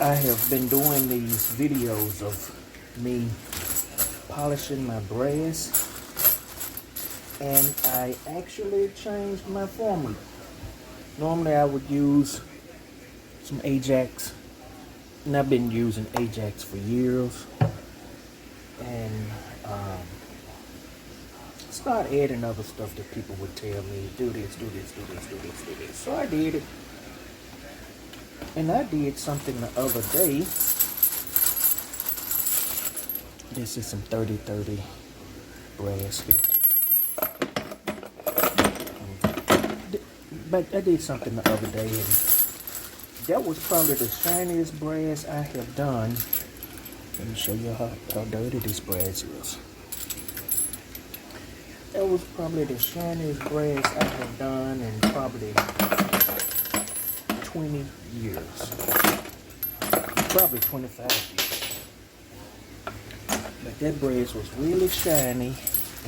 I have been doing these videos of me polishing my brass, and I actually changed my formula. Normally I would use some Ajax, and I've been using Ajax for years, and start adding other stuff that people would tell me, do this, do this, do this, do this, do this. So I did it. And I did something the other day. This is some 30-30 brass here. But I did something the other day, and that was probably the shiniest brass I have done. Let me show you how dirty this brass is. That was probably the shiniest brass I have done in probably 20 years. Probably 25 years. But that brass was really shiny,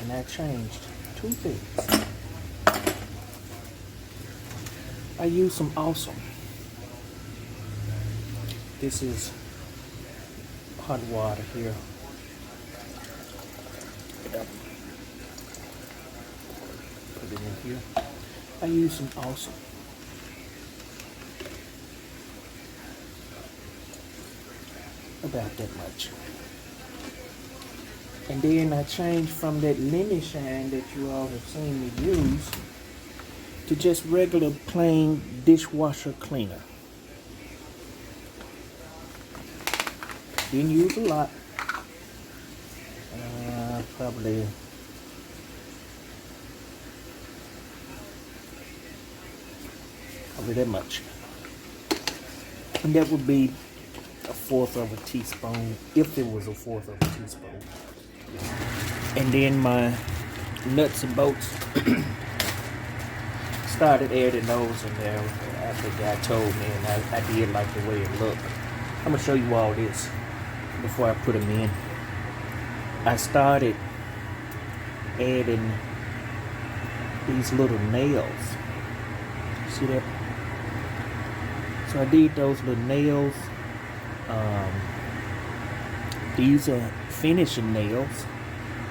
and I changed two things. I used some Awesome. This is hot water here. Put it in here. I use some Awesome. About that much. And then I changed from that lemon shine that you all have seen me use to just regular plain dishwasher cleaner. Didn't use a lot. Probably that much. And that would be a fourth of a teaspoon, if it was a fourth of a teaspoon. And then my nuts and bolts, started adding those in there after the guy told me, and I did like the way it looked. I'm gonna show you all this before I put them in. I started adding these little nails. See that? So I did those little nails. These are finishing nails,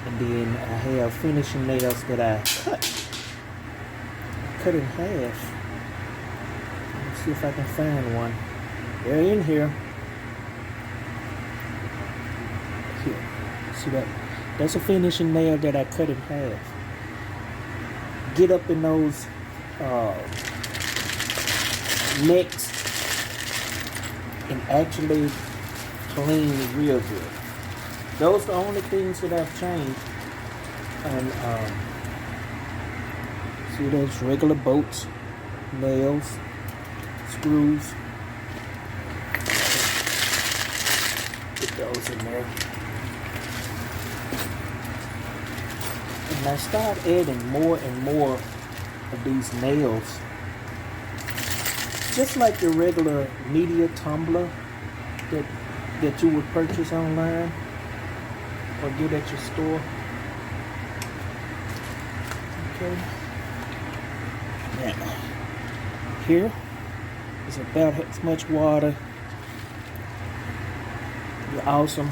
and then I have finishing nails that I cut in half. Let's see if I can find one. They're in here. Here, see that? That's a finishing nail that I cut in half. Get up in those necks and actually clean real good. Those are the only things that I've changed. And see those regular bolts, nails, screws. Put those in there. And I start adding more and more of these nails. Just like your regular media tumbler that you would purchase online or get at your store. Okay. Now, here is about as much water. You're Awesome.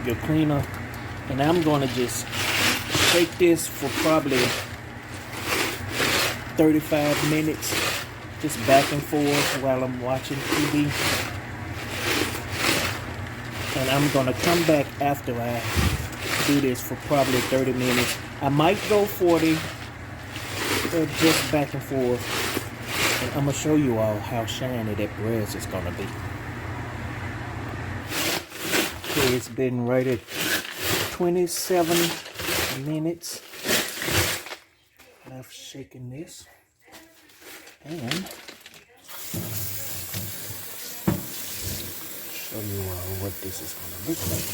Your cleaner. And I'm going to just shake this for probably 35 minutes, just back and forth while I'm watching TV. And I'm going to come back after I do this for probably 30 minutes. I might go 40, just back and forth. And I'm going to show you all how shiny that brass is going to be. Okay, it's been right at 27 minutes. I've shaken this, and show you what this is going to look like.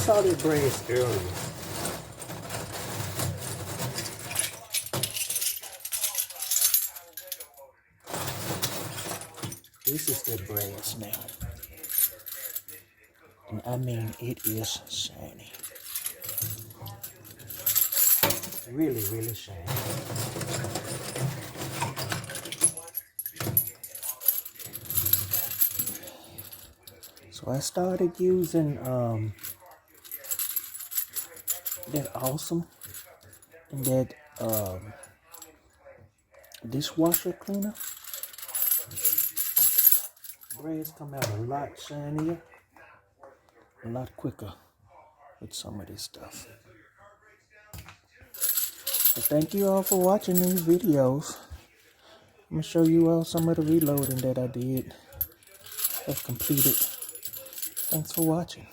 saw that brass earlier. This is the brass now. And I mean, it is shiny. Really, really shiny. So I started using that Awesome and that dishwasher cleaner. Brass come out a lot shinier, a lot quicker with some of this stuff. So thank you all for watching these videos. I'm gonna show you all some of the reloading that I have completed. Thanks for watching.